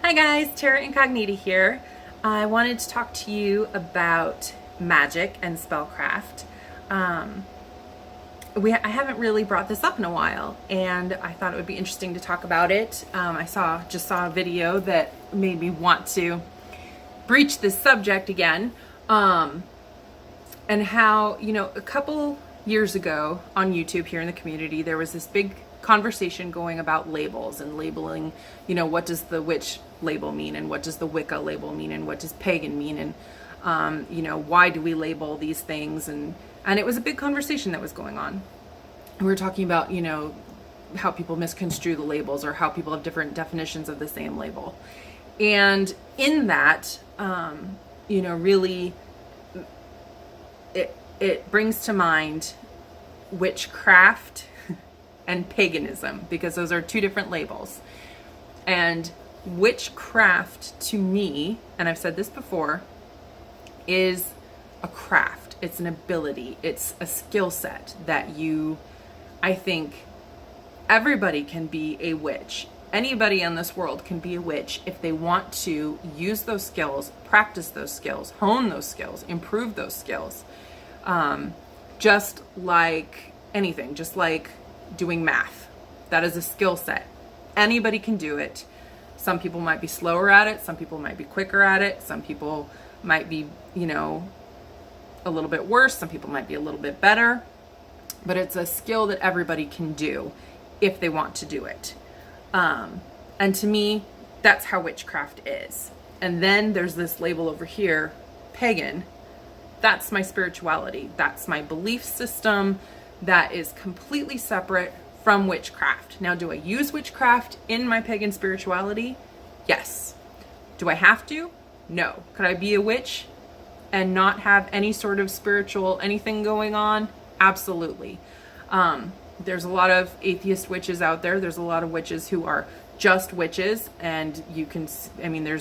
Hi guys, Tara Incognita here. I wanted to talk to you about magic and spellcraft. I haven't really brought this up in a while, and I thought it would be interesting to talk about it. I just saw a video that made me want to breach this subject again, and how, a couple years ago on YouTube here in the community, there was this big conversation going about labels and labeling, what does the witch label mean, and what does the Wicca label mean, and what does pagan mean, and why do we label these things, and it was a big conversation that was going on. We were talking about how people misconstrue the labels, or how people have different definitions of the same label, and in that really it brings to mind witchcraft and paganism, because those are two different labels. And witchcraft to me, and I've said this before, is a craft. It's an ability. It's a skill set that I think everybody can be a witch. Anybody in this world can be a witch if they want to use those skills, practice those skills, hone those skills, improve those skills. Just like anything, just like doing math. That is a skill set. Anybody can do it. Some people might be slower at it. Some people might be quicker at it. Some people might be, a little bit worse. Some people might be a little bit better. But it's a skill that everybody can do if they want to do it. And to me, that's how witchcraft is. And then there's this label over here, pagan. That's my spirituality. That's my belief system that is completely separate from witchcraft. Now, do I use witchcraft in my pagan spirituality? Yes. Do I have to? No. Could I be a witch and not have any sort of spiritual anything going on? Absolutely. There's a lot of atheist witches out there. There's a lot of witches who are just witches, and there's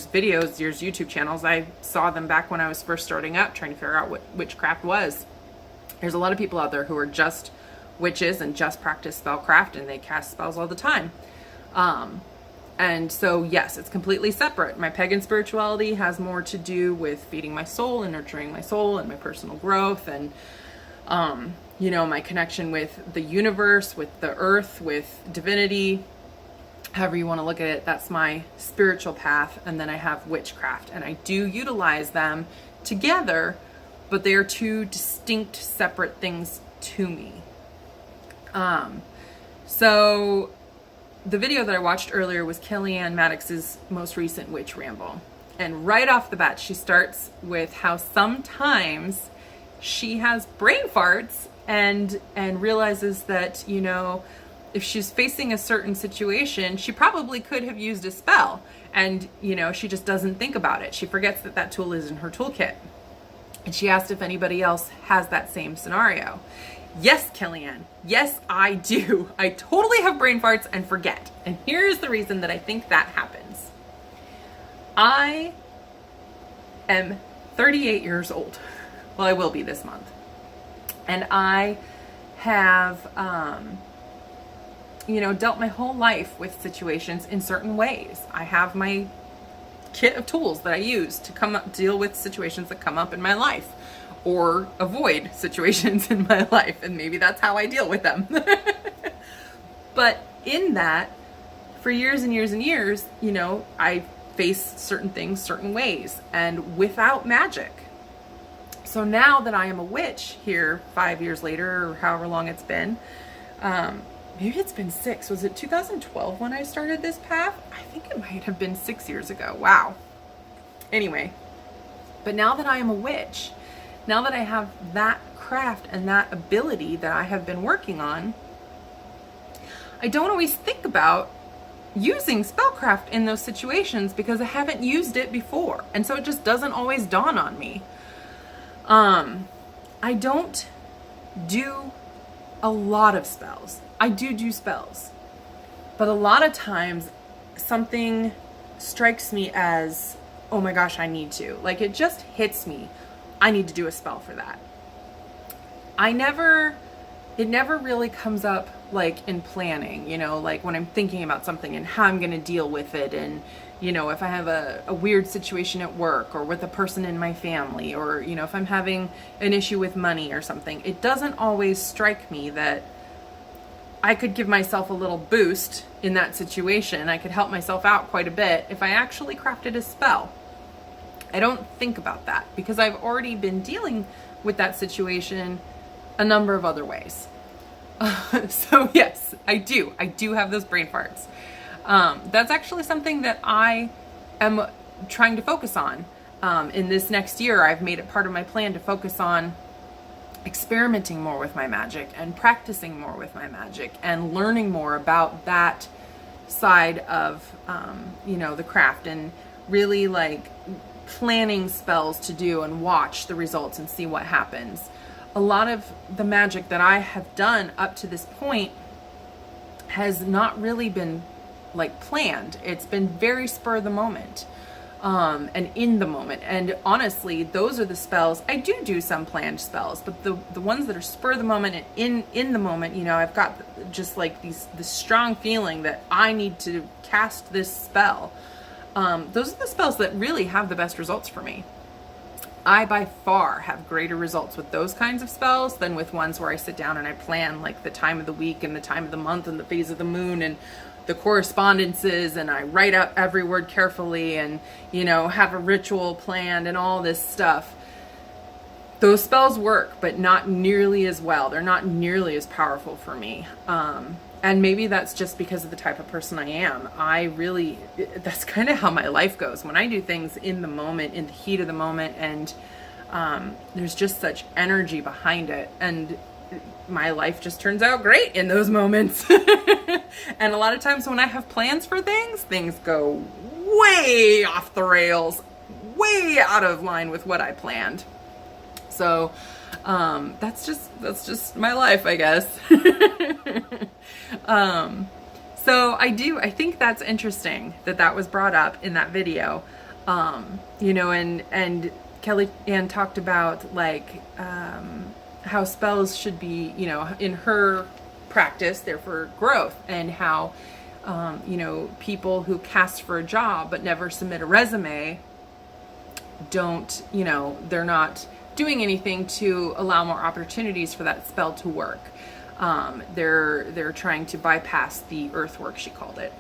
videos, there's YouTube channels. I saw them back when I was first starting up, trying to figure out what witchcraft was. There's a lot of people out there who are just witches and just practice spellcraft, and they cast spells all the time. And so, yes, it's completely separate. My pagan spirituality has more to do with feeding my soul and nurturing my soul and my personal growth, and my connection with the universe, with the earth, with divinity, however you want to look at it. That's my spiritual path. And then I have witchcraft, and I do utilize them together, but they are two distinct, separate things to me. So the video that I watched earlier was Kellyanne Maddox's most recent witch ramble. And right off the bat, she starts with how sometimes she has brain farts and realizes that, if she's facing a certain situation, she probably could have used a spell, and, she just doesn't think about it. She forgets that tool is in her toolkit. And she asked if anybody else has that same scenario. Yes, Kellyanne. Yes, I do. I totally have brain farts and forget. And here's the reason that I think that happens. I am 38 years old. Well, I will be this month. And I have, dealt my whole life with situations in certain ways. I have my kit of tools that I use to deal with situations that come up in my life, or avoid situations in my life. And maybe that's how I deal with them. But in that, for years and years and years, I faced certain things certain ways, and without magic. So now that I am a witch here 5 years later, or however long it's been, maybe it's been 6. Was it 2012 when I started this path? I think it might have been 6 years ago. Wow. Anyway, but now that I am a witch, now that I have that craft and that ability that I have been working on, I don't always think about using spellcraft in those situations because I haven't used it before. And so it just doesn't always dawn on me. I don't do a lot of spells. I do spells, but a lot of times something strikes me as, oh my gosh, I need to. Like, it just hits me. I need to do a spell for that. It never really comes up like in planning, you know, like when I'm thinking about something and how I'm going to deal with it. And, you know, if I have a weird situation at work or with a person in my family, or, you know, if I'm having an issue with money or something, it doesn't always strike me that I could give myself a little boost in that situation. I could help myself out quite a bit if I actually crafted a spell. I don't think about that because I've already been dealing with that situation a number of other ways. So yes, I do have those brain farts. That's actually something that I am trying to focus on. In this next year, I've made it part of my plan to focus on experimenting more with my magic and practicing more with my magic and learning more about that side of, you know, the craft, and really like planning spells to do and watch the results and see what happens. A lot of the magic that I have done up to this point has not really been like planned. It's been very spur of the moment, and in the moment. And honestly, those are the spells. I do some planned spells, but the ones that are spur of the moment and in the moment, you know, I've got just like this strong feeling that I need to cast this spell. Those are the spells that really have the best results for me. I by far have greater results with those kinds of spells than with ones where I sit down and I plan like the time of the week and the time of the month and the phase of the moon and the correspondences, and I write up every word carefully and, you know, have a ritual planned and all this stuff. Those spells work, but not nearly as well. They're not nearly as powerful for me. And maybe that's just because of the type of person I am. That's kind of how my life goes. When I do things in the moment, in the heat of the moment, and there's just such energy behind it, and my life just turns out great in those moments. And a lot of times when I have plans for things go way off the rails, way out of line with what I planned. So that's just my life, I guess. So I think that's interesting that was brought up in that video. You know, and Kelly Ann talked about like how spells should be, you know, in her practice, they're for growth, and how you know, people who cast for a job but never submit a resume don't, you know, they're not doing anything to allow more opportunities for that spell to work. They're trying to bypass the earthwork, she called it.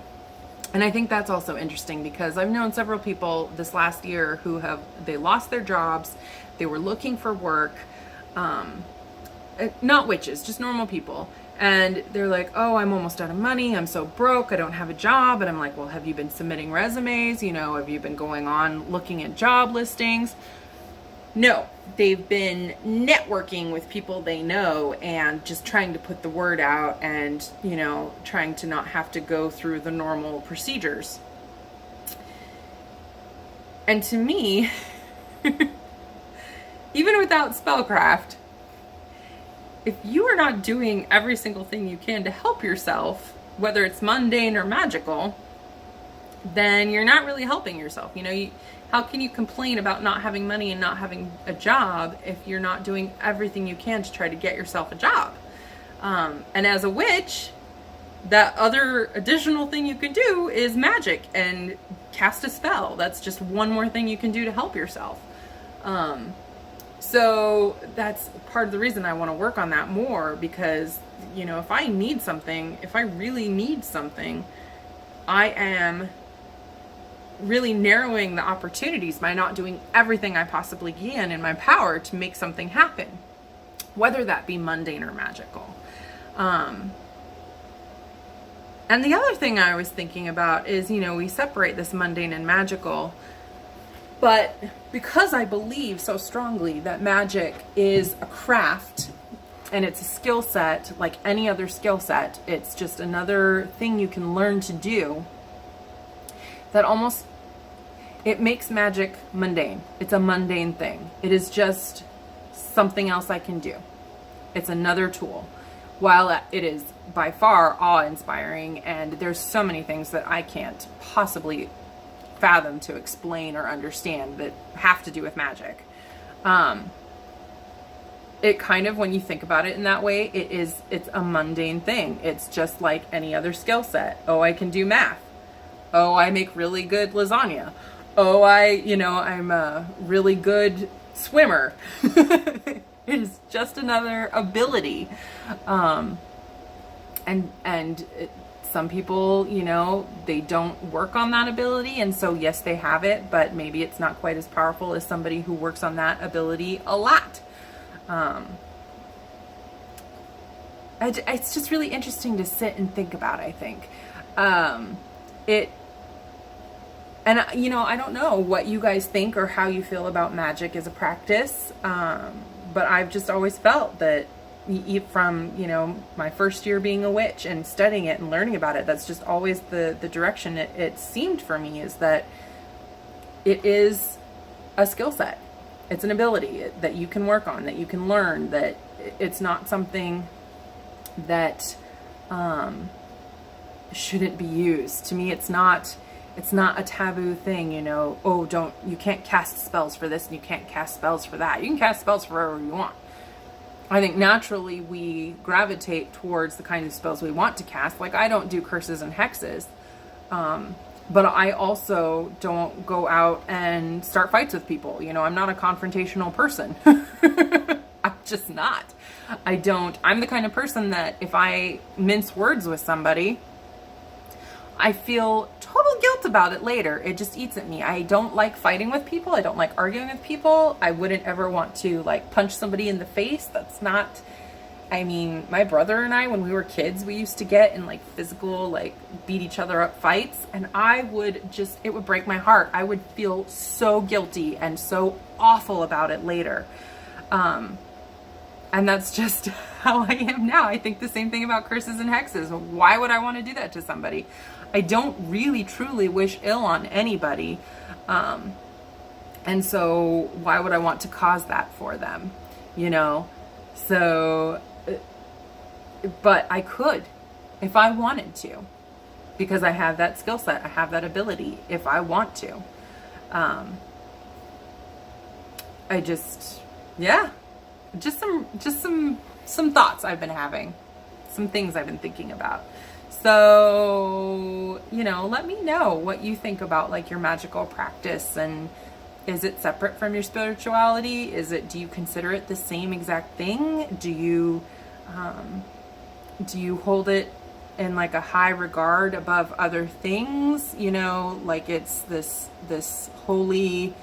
And I think that's also interesting because I've known several people this last year who they lost their jobs, they were looking for work, not witches, just normal people. And they're like, oh, I'm almost out of money, I'm so broke, I don't have a job. And I'm like, well, have you been submitting resumes? You know, have you been going on looking at job listings? No, they've been networking with people they know and just trying to put the word out and, you know, trying to not have to go through the normal procedures. And to me, even without spellcraft, if you are not doing every single thing you can to help yourself, whether it's mundane or magical, then you're not really helping yourself. You know, how can you complain about not having money and not having a job if you're not doing everything you can to try to get yourself a job? And as a witch, that other additional thing you can do is magic and cast a spell. That's just one more thing you can do to help yourself. So that's part of the reason I want to work on that more, because, you know, if I really need something, I am really narrowing the opportunities by not doing everything I possibly can in my power to make something happen, whether that be mundane or magical. And the other thing I was thinking about is, you know, we separate this mundane and magical, but because I believe so strongly that magic is a craft and it's a skill set like any other skill set, it's just another thing you can learn to do, that it makes magic mundane. It's a mundane thing. It is just something else I can do. It's another tool. While it is by far awe-inspiring, and there's so many things that I can't possibly fathom to explain or understand that have to do with magic. it kind of, when you think about it in that way, it's a mundane thing. It's just like any other skill set. Oh, I can do math. Oh, I make really good lasagna. Oh, I'm a really good swimmer. It is just another ability. Some people, they don't work on that ability. And so, yes, they have it, but maybe it's not quite as powerful as somebody who works on that ability a lot. It's just really interesting to sit and think about, I think. I don't know what you guys think or how you feel about magic as a practice. But I've just always felt that from, my first year being a witch and studying it and learning about it, that's just always the direction it seemed for me, is that it is a skill set. It's an ability that you can work on, that you can learn, that it's not something that shouldn't be used. To me, it's not a taboo thing, you can't cast spells for this and you can't cast spells for that. You can cast spells for wherever you want. I think naturally we gravitate towards the kind of spells we want to cast. Like, I don't do curses and hexes, but I also don't go out and start fights with people. I'm not a confrontational person. I'm just not. I'm the kind of person that if I mince words with somebody, I feel total guilt about it later. It just eats at me. I don't like fighting with people. I don't like arguing with people. I wouldn't ever want to punch somebody in the face. That's not, my brother and I, when we were kids, we used to get in physical, beat each other up fights. And it would break my heart. I would feel so guilty and so awful about it later. And that's just how I am now. I think the same thing about curses and hexes. Why would I want to do that to somebody? I don't really truly wish ill on anybody. And so why would I want to cause that for them? So, but I could if I wanted to, because I have that skill set. I have that ability if I want to. Just some thoughts I've been having, some things I've been thinking about. So, let me know what you think about your magical practice, and is it separate from your spirituality? Do you consider it the same exact thing? Do you hold it in a high regard above other things? It's this holy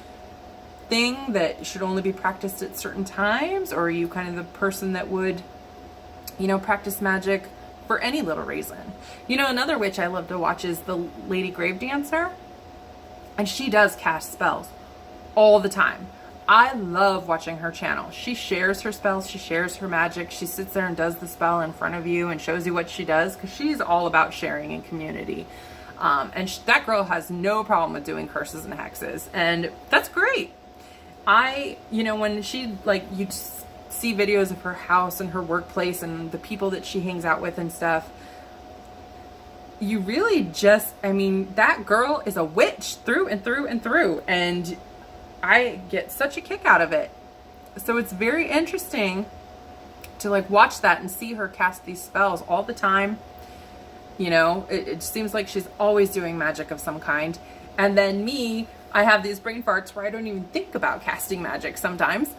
thing that should only be practiced at certain times? Or are you kind of the person that would, practice magic for any little reason? Another witch I love to watch is the Lady Grave Dancer, and she does cast spells all the time. I love watching her channel. She shares her spells, she shares her magic, she sits there and does the spell in front of you and shows you what she does, because she's all about sharing in community. That girl has no problem with doing curses and hexes, and that's great. When she, you'd see videos of her house and her workplace and the people that she hangs out with and stuff, you really that girl is a witch through and through and through, and I get such a kick out of it. So it's very interesting to watch that and see her cast these spells all the time. It seems like she's always doing magic of some kind. And then me, I have these brain farts where I don't even think about casting magic sometimes.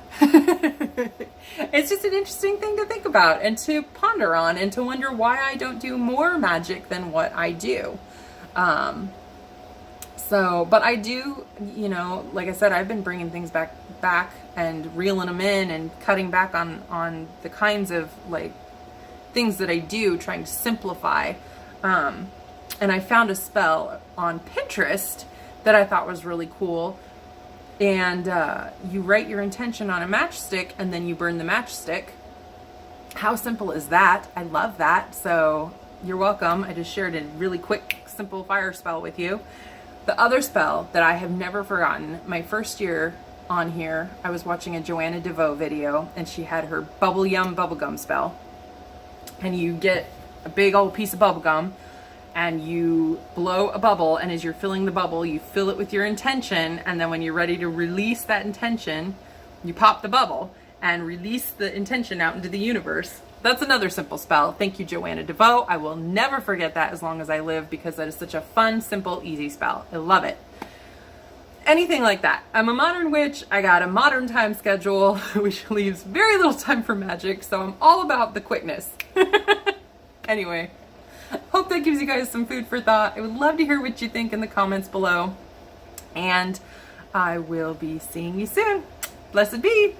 It's just an interesting thing to think about and to ponder on, and to wonder why I don't do more magic than what I do. But I do, like I said, I've been bringing things back and reeling them in and cutting back on the kinds of things that I do, trying to simplify. And I found a spell on Pinterest that I thought was really cool. And you write your intention on a matchstick and then you burn the matchstick. How simple is that? I love that. So you're welcome. I just shared a really quick, simple fire spell with you. The other spell that I have never forgotten, my first year on here, I was watching a Joanna DeVoe video, and she had her Bubble Yum bubblegum spell. And you get a big old piece of bubblegum, and you blow a bubble, and as you're filling the bubble, you fill it with your intention, and then when you're ready to release that intention, you pop the bubble, and release the intention out into the universe. That's another simple spell. Thank you, Joanna DeVoe. I will never forget that as long as I live, because that is such a fun, simple, easy spell. I love it. Anything like that. I'm a modern witch. I got a modern time schedule, which leaves very little time for magic, so I'm all about the quickness. Anyway, hope that gives you guys some food for thought. I would love to hear what you think in the comments below, and I will be seeing you soon. Blessed be.